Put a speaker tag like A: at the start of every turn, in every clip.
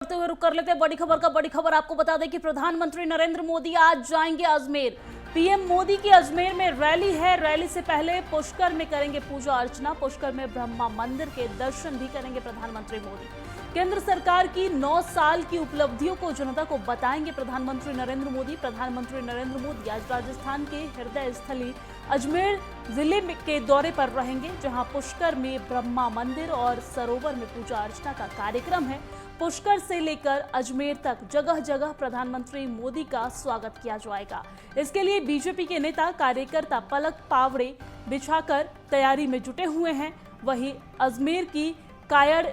A: करते हुए रुक कर लेते हैं बड़ी खबर आपको बता दें कि प्रधानमंत्री नरेंद्र मोदी आज जाएंगे अजमेर। पीएम मोदी की अजमेर में रैली है। रैली से पहले पुष्कर में करेंगे पूजा अर्चना। पुष्कर में ब्रह्मा मंदिर के दर्शन भी करेंगे प्रधानमंत्री मोदी। केंद्र सरकार की 9 साल की उपलब्धियों को जनता को बताएंगे प्रधानमंत्री नरेंद्र मोदी। प्रधानमंत्री नरेंद्र मोदी आज राजस्थान के हृदय स्थली अजमेर जिले के दौरे पर रहेंगे, जहां पुष्कर में ब्रह्मा मंदिर और सरोवर में पूजा अर्चना का कार्यक्रम है। पुष्कर से लेकर अजमेर तक जगह जगह प्रधानमंत्री मोदी का स्वागत किया जाएगा। इसके लिए बीजेपी के नेता कार्यकर्ता पलक पावड़े बिछाकर तैयारी में जुटे हुए हैं। वहीं अजमेर की कायड़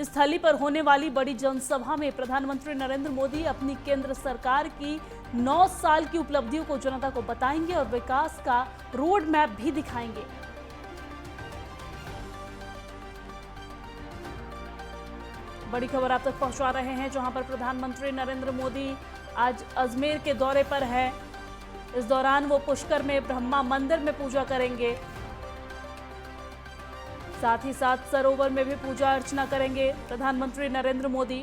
A: स्थली पर होने वाली बड़ी जनसभा में प्रधानमंत्री नरेंद्र मोदी अपनी केंद्र सरकार की 9 साल की उपलब्धियों को जनता को बताएंगे और विकास का रोड मैप भी दिखाएंगे। बड़ी खबर आप तक पहुंचा रहे हैं, जहां पर प्रधानमंत्री नरेंद्र मोदी आज अजमेर के दौरे पर है। इस दौरान वो पुष्कर में ब्रह्मा मंदिर में पूजा करेंगे, साथ ही साथ सरोवर में भी पूजा अर्चना करेंगे प्रधानमंत्री नरेंद्र मोदी।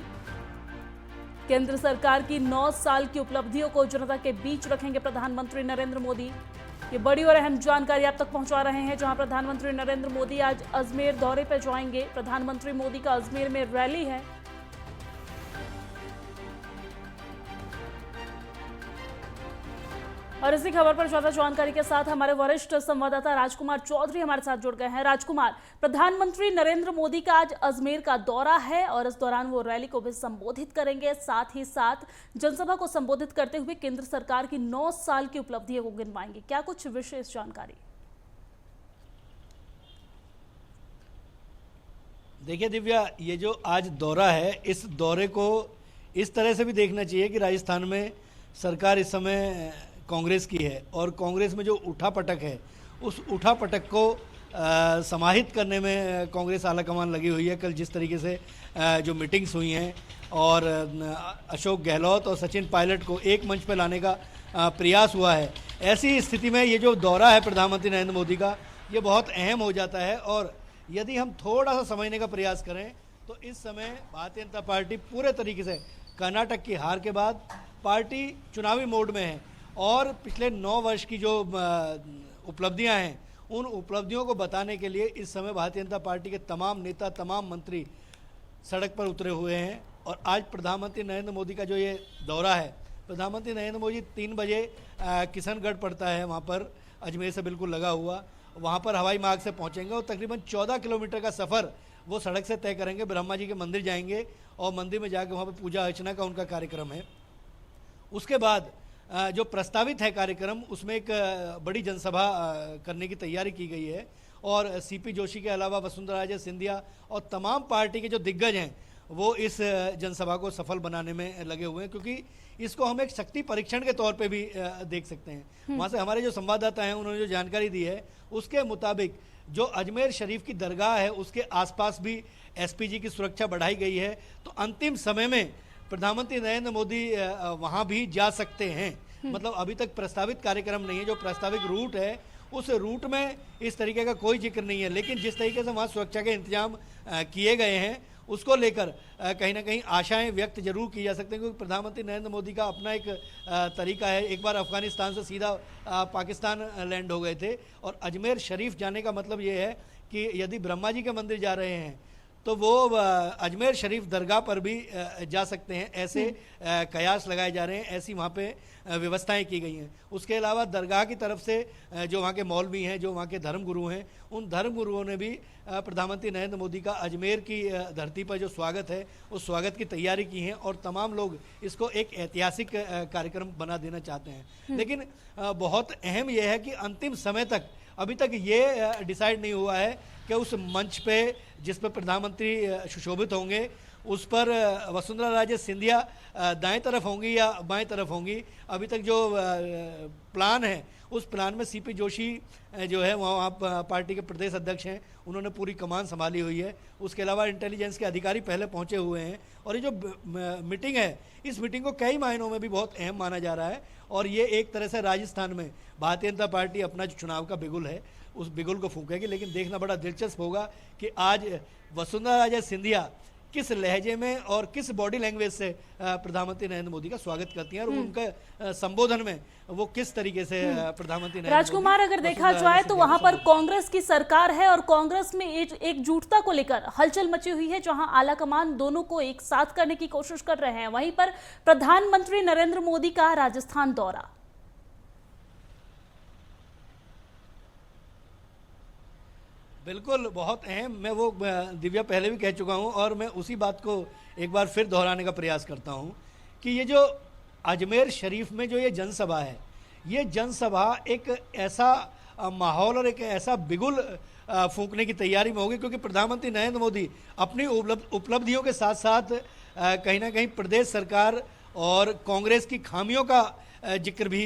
A: केंद्र सरकार की 9 साल की उपलब्धियों को जनता के बीच रखेंगे प्रधानमंत्री नरेंद्र मोदी। ये बड़ी और अहम जानकारी आप तक पहुंचा रहे हैं, जहां प्रधानमंत्री नरेंद्र मोदी आज अजमेर दौरे पर जाएंगे। प्रधानमंत्री मोदी का अजमेर में रैली है। और इसी खबर पर ज्यादा जानकारी के साथ हमारे वरिष्ठ संवाददाता राजकुमार चौधरी हमारे साथ जुड़ गए हैं। राजकुमार, प्रधानमंत्री नरेंद्र मोदी का आज अजमेर का दौरा है और इस दौरान वो रैली को भी संबोधित करेंगे। साथ ही साथ जनसभा को संबोधित करते हुए केंद्र सरकार की 9 साल की उपलब्धियों को गिनवाएंगे। क्या कुछ विशेष जानकारी?
B: देखिए दिव्या, ये जो आज दौरा है, इस दौरे को इस तरह से भी देखना चाहिए कि राजस्थान में सरकार इस समय कांग्रेस की है और कांग्रेस में जो उठापटक है, उस उठापटक को समाहित करने में कांग्रेस आलाकमान लगी हुई है। कल जिस तरीके से जो मीटिंग्स हुई हैं और अशोक गहलोत और सचिन पायलट को एक मंच पर लाने का प्रयास हुआ है, ऐसी स्थिति में ये जो दौरा है प्रधानमंत्री नरेंद्र मोदी का, ये बहुत अहम हो जाता है। और यदि हम थोड़ा सा समझने का प्रयास करें तो इस समय भारतीय जनता पार्टी पूरे तरीके से कर्नाटक की हार के बाद पार्टी चुनावी मोड में है और पिछले 9 वर्ष की जो उपलब्धियां हैं, उन उपलब्धियों को बताने के लिए इस समय भारतीय जनता पार्टी के तमाम नेता, तमाम मंत्री सड़क पर उतरे हुए हैं। और आज प्रधानमंत्री नरेंद्र मोदी का जो ये दौरा है, प्रधानमंत्री नरेंद्र मोदी 3 बजे किशनगढ़ पड़ता है, वहाँ पर अजमेर से बिल्कुल लगा हुआ, वहाँ पर हवाई मार्ग से पहुँचेंगे और तकरीबन 14 किलोमीटर का सफ़र वो सड़क से तय करेंगे। ब्रह्मा जी के मंदिर जाएंगे और मंदिर में जाकर वहाँ पर पूजा अर्चना का उनका कार्यक्रम है। उसके बाद जो प्रस्तावित है कार्यक्रम, उसमें एक बड़ी जनसभा करने की तैयारी की गई है और सीपी जोशी के अलावा वसुंधरा राजे सिंधिया और तमाम पार्टी के जो दिग्गज हैं वो इस जनसभा को सफल बनाने में लगे हुए हैं, क्योंकि इसको हम एक शक्ति परीक्षण के तौर पे भी देख सकते हैं। वहाँ से हमारे जो संवाददाता हैं उन्होंने जो जानकारी दी है, उसके मुताबिक जो अजमेर शरीफ की दरगाह है उसके आसपास भी एसपीजी की सुरक्षा बढ़ाई गई है। तो अंतिम समय में प्रधानमंत्री नरेंद्र मोदी वहां भी जा सकते हैं। मतलब अभी तक प्रस्तावित कार्यक्रम नहीं है, जो प्रस्तावित रूट है उस रूट में इस तरीके का कोई जिक्र नहीं है। लेकिन जिस तरीके से वहाँ सुरक्षा के इंतजाम किए गए हैं, उसको लेकर कहीं ना कहीं आशाएं व्यक्त जरूर की जा सकती हैं, क्योंकि प्रधानमंत्री नरेंद्र मोदी का अपना एक तरीका है। एक बार अफगानिस्तान से सीधा पाकिस्तान लैंड हो गए थे और अजमेर शरीफ जाने का मतलब ये है कि यदि ब्रह्मा जी के मंदिर जा रहे हैं तो वो अजमेर शरीफ दरगाह पर भी जा सकते हैं। ऐसे कयास लगाए जा रहे हैं, ऐसी वहाँ पे व्यवस्थाएं की गई हैं। उसके अलावा दरगाह की तरफ से जो वहाँ के मौलवी हैं, जो वहाँ के धर्मगुरु हैं, उन धर्मगुरुओं ने भी प्रधानमंत्री नरेंद्र मोदी का अजमेर की धरती पर जो स्वागत है, उस स्वागत की तैयारी की है और तमाम लोग इसको एक ऐतिहासिक कार्यक्रम बना देना चाहते हैं। लेकिन बहुत अहम यह है कि अंतिम समय तक अभी तक ये डिसाइड नहीं हुआ है कि उस मंच पे जिस पर प्रधानमंत्री सुशोभित होंगे, उस पर वसुंधरा राजे सिंधिया दाएं तरफ होंगी या बाएं तरफ होंगी। अभी तक जो प्लान है, उस प्लान में सीपी जोशी जो है वहाँ पार्टी के प्रदेश अध्यक्ष हैं, उन्होंने पूरी कमान संभाली हुई है। उसके अलावा इंटेलिजेंस के अधिकारी पहले पहुँचे हुए हैं और ये जो मीटिंग है, इस मीटिंग को कई मायनों में भी बहुत अहम माना जा रहा है। और ये एक तरह से राजस्थान में भारतीय जनता पार्टी अपना जो चुनाव का बिगुल है, उस बिगुल को फूंकेगी। लेकिन देखना बड़ा दिलचस्प होगा कि आज वसुंधरा राजे सिंधिया किस लहजे में और किस बॉडी लैंग्वेज से प्रधानमंत्री नरेंद्र मोदी का स्वागत करती हैं और उनके संबोधन में वो किस तरीके से प्रधानमंत्री नरेंद्र
A: राजकुमार,
B: मोदी
A: अगर देखा जाए तो वहां पर कांग्रेस की सरकार है और कांग्रेस में एकजुटता को लेकर हलचल मची हुई है, जहां आलाकमान दोनों को एक साथ करने की कोशिश कर रहे हैं। वहीं पर प्रधानमंत्री नरेंद्र मोदी का राजस्थान दौरा।
B: बिल्कुल बहुत अहम, मैं वो दिव्या पहले भी कह चुका हूं और मैं उसी बात को एक बार फिर दोहराने का प्रयास करता हूं कि ये जो अजमेर शरीफ में जो ये जनसभा है, ये जनसभा एक ऐसा माहौल और एक ऐसा बिगुल फूंकने की तैयारी में होगी, क्योंकि प्रधानमंत्री नरेंद्र मोदी अपनी उपलब्धियों के साथ साथ कहीं ना कहीं प्रदेश सरकार और कांग्रेस की खामियों का जिक्र भी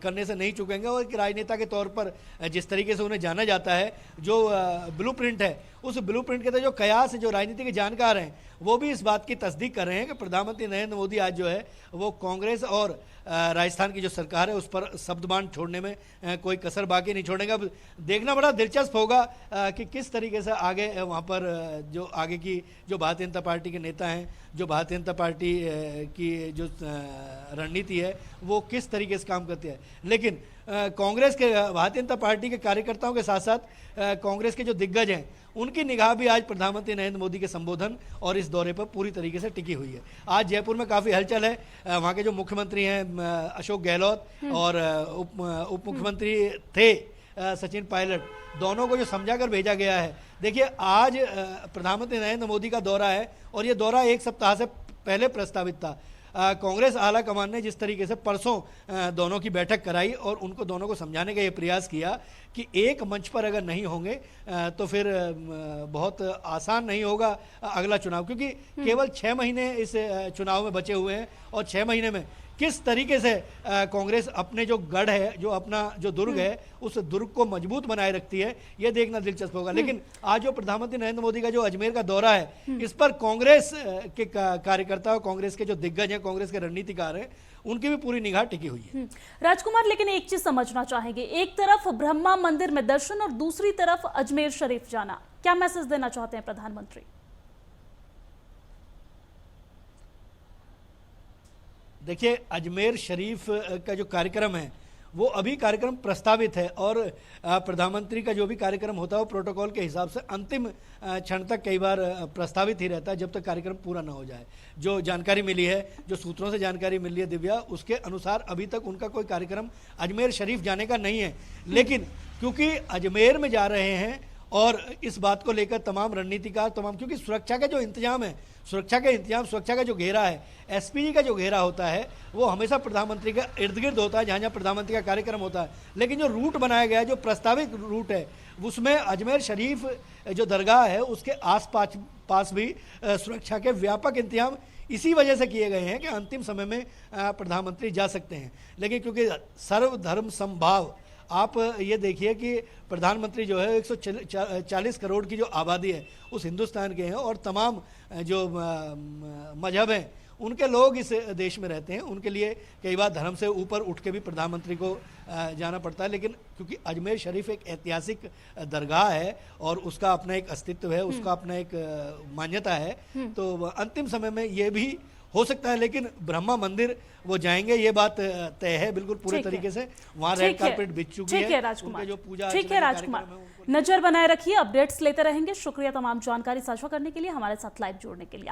B: करने से नहीं चुकेंगे। और एक राजनेता के तौर पर जिस तरीके से उन्हें जाना जाता है, जो ब्लूप्रिंट है, उस ब्लूप्रिंट के तहत जो कयास है, जो राजनीति के जानकार हैं, वो भी इस बात की तस्दीक कर रहे हैं कि प्रधानमंत्री नरेंद्र मोदी आज जो है वो कांग्रेस और राजस्थान की जो सरकार है उस पर शब्दबाण छोड़ने में कोई कसर बाकी नहीं छोड़ेगा। अब देखना बड़ा दिलचस्प होगा कि किस तरीके से आगे वहाँ पर जो आगे की जो भारतीय जनता पार्टी के नेता हैं, जो भारतीय जनता पार्टी की जो रणनीति है वो किस तरीके से काम करती है। लेकिन कांग्रेस के भारतीय जनता पार्टी के कार्यकर्ताओं के साथ साथ कांग्रेस के जो दिग्गज हैं उनकी निगाह भी आज प्रधानमंत्री नरेंद्र मोदी के संबोधन और इस दौरे पर पूरी तरीके से टिकी हुई है। आज जयपुर में काफ़ी हलचल है, वहाँ के जो मुख्यमंत्री हैं अशोक गहलोत और उप मुख्यमंत्री थे सचिन पायलट, दोनों को जो समझा कर भेजा गया है। देखिए आज प्रधानमंत्री नरेंद्र मोदी का दौरा है और ये दौरा एक सप्ताह से पहले प्रस्तावित था। कांग्रेस आला कमान ने जिस तरीके से परसों दोनों की बैठक कराई और उनको दोनों को समझाने का ये प्रयास किया कि एक मंच पर अगर नहीं होंगे तो फिर बहुत आसान नहीं होगा अगला चुनाव, क्योंकि केवल 6 महीने इस चुनाव में बचे हुए हैं और 6 महीने में किस तरीके से कांग्रेस अपने जो गढ़ है, जो अपना जो दुर्ग है, उस दुर्ग को मजबूत बनाए रखती है, ये देखना दिलचस्प होगा। लेकिन आज जो प्रधानमंत्री नरेंद्र मोदी का जो अजमेर का दौरा है, इस पर कांग्रेस के कार्यकर्ता, कांग्रेस के जो दिग्गज हैं, कांग्रेस के रणनीतिकार हैं, उनकी भी पूरी निगाह टिकी हुई है।
A: राजकुमार, लेकिन एक चीज समझना चाहेंगे, एक तरफ ब्रह्मा मंदिर में दर्शन और दूसरी तरफ अजमेर शरीफ जाना, क्या मैसेज देना चाहते हैं प्रधानमंत्री?
B: देखिए अजमेर शरीफ का जो कार्यक्रम है वो अभी कार्यक्रम प्रस्तावित है और प्रधानमंत्री का जो भी कार्यक्रम होता है वो प्रोटोकॉल के हिसाब से अंतिम क्षण तक कई बार प्रस्तावित ही रहता है, जब तक कार्यक्रम पूरा ना हो जाए। जो जानकारी मिली है, जो सूत्रों से जानकारी मिली है दिव्या, उसके अनुसार अभी तक उनका कोई कार्यक्रम अजमेर शरीफ जाने का नहीं है। लेकिन क्योंकि अजमेर में जा रहे हैं और इस बात को लेकर तमाम रणनीतिकार, तमाम, क्योंकि सुरक्षा का जो इंतजाम है, सुरक्षा का जो घेरा है, एसपीजी का जो घेरा होता है, वो हमेशा प्रधानमंत्री के इर्द गिर्द होता है, जहाँ जहाँ प्रधानमंत्री का कार्यक्रम होता है। लेकिन जो रूट बनाया गया है, जो प्रस्तावित रूट है, उसमें अजमेर शरीफ जो दरगाह है उसके आस पास भी सुरक्षा के व्यापक इंतजाम इसी वजह से किए गए हैं कि अंतिम समय में प्रधानमंत्री जा सकते हैं। लेकिन क्योंकि सर्वधर्म समभाव, आप ये देखिए कि प्रधानमंत्री जो है 140 करोड़ की जो आबादी है उस हिंदुस्तान के हैं और तमाम जो मजहब हैं उनके लोग इस देश में रहते हैं। उनके लिए कई बार धर्म से ऊपर उठ के भी प्रधानमंत्री को जाना पड़ता है। लेकिन क्योंकि अजमेर शरीफ एक ऐतिहासिक दरगाह है और उसका अपना एक अस्तित्व है, उसका अपना एक मान्यता है, तो अंतिम समय में ये भी हो सकता है। लेकिन ब्रह्मा मंदिर वो जाएंगे, ये बात तय है बिल्कुल पूरे तरीके से। वहाँ रेड कारपेट बिछ चुकी है।
A: राजकुमार,
B: जो पूजा,
A: ठीक है राजकुमार, नजर बनाए रखिए, अपडेट्स लेते रहेंगे। शुक्रिया तमाम जानकारी साझा करने के लिए, हमारे साथ लाइव जोड़ने के लिए।